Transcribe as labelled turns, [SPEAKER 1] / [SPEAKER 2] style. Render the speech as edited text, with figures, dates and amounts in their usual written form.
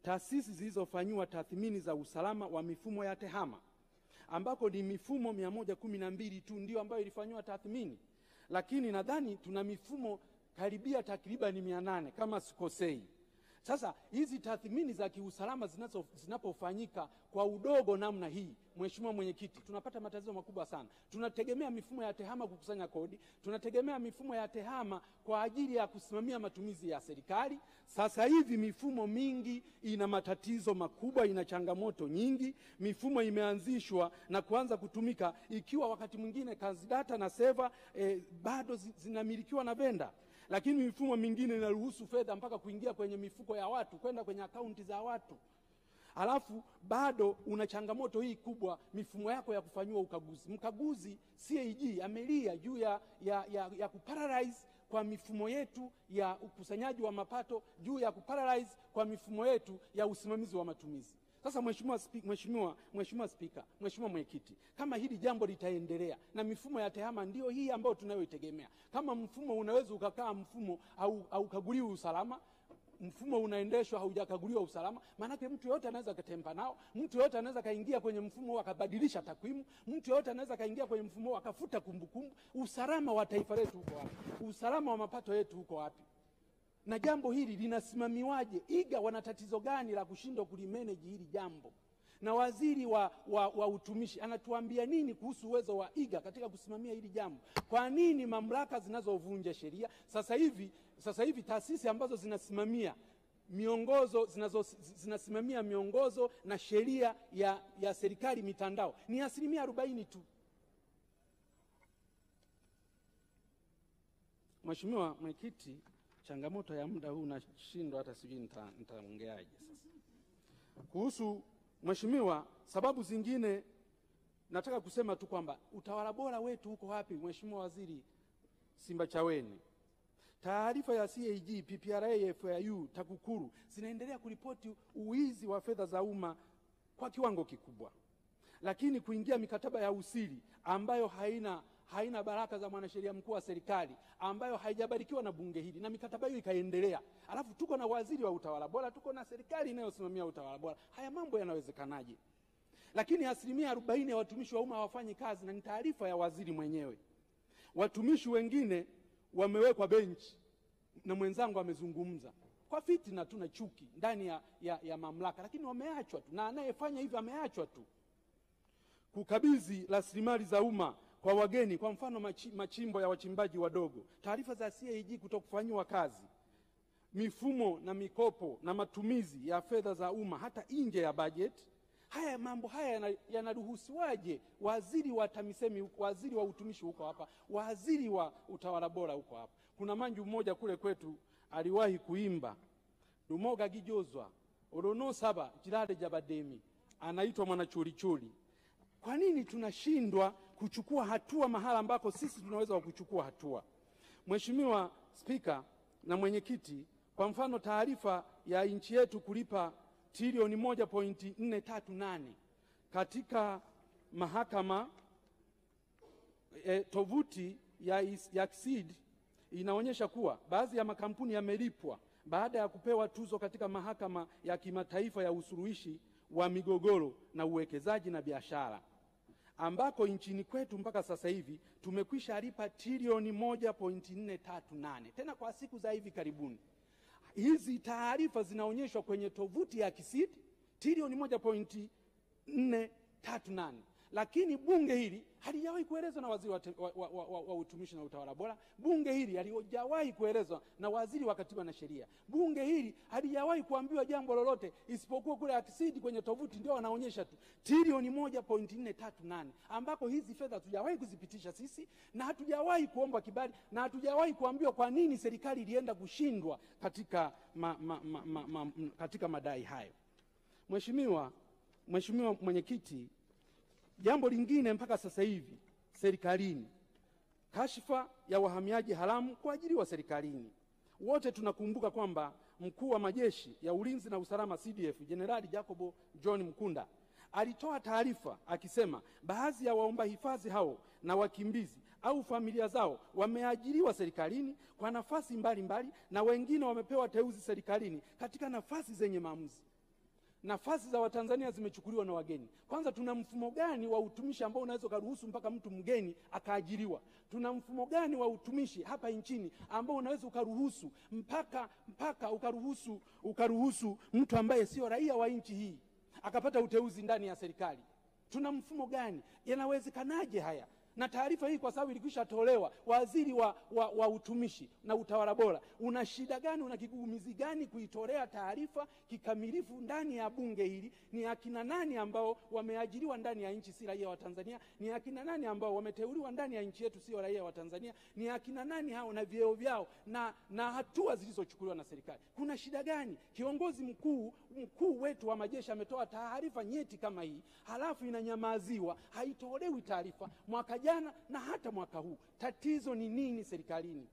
[SPEAKER 1] taasisi zilizofanywa tathmini za usalama wa mifumo ya TEHAMA, ambako ni mifumo 112 tu ndio ambayo ilifanywa tathmini, lakini nadhani tuna mifumo karibia takriban 800 kama sikosei. Sasa hizi tathmini za kiusalama zinapofanyika kwa udogo namna hii, Mheshimiwa Mwenyekiti, tunapata matatizo makubwa sana. Tunategemea mifumo ya TEHAMA kukusanya kodi, tunategemea mifumo ya TEHAMA kwa ajili ya kusimamia matumizi ya serikali. Sasa hivi mifumo mingi ina matatizo makubwa, ina changamoto nyingi. Mifumo imeanzishwa na kuanza kutumika ikiwa wakati mwingine Kanzidata na Seva bado zinamilikiwa na venda. Lakini mifumo mingine inaruhusu fedha mpaka kuingia kwenye mifuko ya watu, kwenda kwenye akaunti za watu. Alafu bado una changamoto hii kubwa, mifumo yako ya kufanywa ukaguzi. Mkaguzi CAG amelia juu ya kuparalyze kwa mifumo yetu ya ukusanyaji wa mapato, juu ya kuparalyze kwa mifumo yetu ya usimamizi wa matumizi. Sasa Mheshimiwa Spika, Mheshimiwa Mwenyekiti, kama hili jambo litaendelea na mifumo ya TEHAMA ndio hii ambayo tunayoitegemea. Kama mfumo unaweza ukakaa mfumo au kaguliwi usalama, mfumo unaendeshwa haujakaguliwa usalama, maana mtu yote anaweza kutempa nao, mtu yote anaweza kaingia kwenye mfumo akabadilisha takwimu, mtu yote anaweza kaingia kwenye mfumo akafuta kumbukumbu. Usalama wa taifa letu uko wapi? Usalama wa mapato yetu uko wapi? Na jambo hili linasimamiwaje? IGA wana tatizo gani la kushindwa kulimanage hili jambo? Na waziri wa utumishi anatuambia nini kuhusu uwezo wa IGA katika kusimamia hili jambo? Kwa nini mamlaka zinazovunja sheria sasa hivi taasisi ambazo zinasimamia miongozo zinasimamia miongozo na sheria ya serikali mitandao ni 40% tu? Mheshimiwa Mwenyekiti, changamoto ya muda huu nashindwa hata sijui nitaongeaje sasa. Kuhusu Mheshimiwa, sababu zingine nataka kusema tu kwamba utawala bora wetu uko wapi? Mheshimiwa Waziri Simbachawene, taarifa ya CAG, PPRA, FAU, TAKUKURU zinaendelea kuripoti uwizi wa fedha za umma kwa kiwango kikubwa, lakini kuingia mikataba ya usiri ambayo haina baraka za mwanasheria mkuu wa serikali, ambayo haijabarikiwa na bunge hili, na mikataba hiyo ikaendelea. Alafu tuko na waziri wa utawala bora, tuko na serikali inayosimamia utawala bora. Haya mambo yanawezekanaje? Lakini 40% ya watumishi wa umma hawafanyi kazi, na ni taarifa ya waziri mwenyewe. Watumishi wengine wamewekwa benchi, na mwenzangu amezungumza, kwa fitina tu na chuki ndani ya mamlaka, lakini wameachwa tu, na anayefanya hivyo ameachwa tu. Kukabidhi rasilimali za umma kwa wageni, kwa mfano machimbo ya wachimbaji wadogo, taarifa za CAG kutokufanywa kazi. Mifumo na mikopo na matumizi ya fedha za umma hata nje ya budget. Haya mambo haya yanaruhusiwaje? Waziri wa TAMISEMI, waziri wa utumishi huko hapa, waziri wa utawala bora huko hapa. Kuna manju mmoja kule kwetu aliwahi kuimba, Rumoga gijozwa orono saba jirade jabademi, anaitwa Mwanachulichuli. Kwa nini tunashindwa kuchukua hatua mahala ambako sisi tunaweza kuchukua hatua? Mheshimiwa Spika na Mwenyekiti, kwa mfano taarifa ya nchi yetu kulipa trilioni 1.438 katika mahakama, tovuti ya KSID inaonyesha kuwa baadhi ya makampuni yamelipwa baada ya kupewa tuzo katika mahakama ya kimataifa ya usuluhishi wa migogoro na uwekezaji na biashara, ambako nchini kwetu mpaka sasa hivi tumekwisha lipa trilioni 1.438 tena kwa siku za hivi karibuni. Hizi taarifa zinaonyeshwa kwenye tovuti ya KSID, trilioni 1.438, lakini bunge hili halijawahi kuelezwa na waziri wa utumishi na utawala bora. Bunge hili halijawahi kuelezwa na waziri wa katiba na sheria. Bunge hili halijawahi kuambiwa jambo lolote, isipokuwa kule KSID kwenye tovuti ndio wanaonyesha tu trilioni 1.438, ambako hizi fedha hatujawahi kuzipitisha sisi, na hatujawahi kuomba kibali, na hatujawahi kuambiwa kwa nini serikali ilienda kushindwa katika madai hayo. Mheshimiwa Mwenyekiti, jambo lingine mpaka sasa hivi serikalini, kashfa ya wahamiaji haramu kuajiriwa serikalini. Wote tunakumbuka kwamba mkuu wa majeshi ya ulinzi na usalama CDF Jenerali Jacobo John Mkunda alitoa taarifa akisema baadhi ya waomba hifadhi hao na wakimbizi au familia zao wameajiriwa serikalini kwa nafasi mbalimbali, na wengine wamepewa teuzi serikalini katika nafasi zenye maamuzi. Nafasi za Watanzania zimechukuliwa na wageni. Kwanza, tuna mfumo gani wa utumishi ambao unaweza kuruhusu mpaka mtu mgeni akaajiriwa? Tuna mfumo gani wa utumishi hapa nchini ambao unaweza ukaruhusu mpaka ukaruhusu mtu ambaye sio raia wa nchi hii akapata uteuzi ndani ya serikali? Tuna mfumo gani? Yanawezekanaje haya? Na taarifa hii kwa sababu ilikwisha tolewa, waziri wa utumishi na utawala bora, una shida gani, una kigugumizi gani kuitolea taarifa kikamilifu ndani ya bunge hili? Ni akina nani ambao wameajiriwa ndani ya nchi si raia wa Tanzania? Ni akina nani ambao wameteuliwa ndani ya nchi yetu sio raia wa Tanzania? Ni akina nani hao na vyeo vyao na hatua zilizochukuliwa na serikali? Kuna shida gani? Kiongozi mkuu wetu wa majeshi ametoa taarifa nyeti kama hii, halafu inanyamaziwa, haitolewi taarifa mwaka jana na hata mwaka huu. Tatizo ni nini serikalini?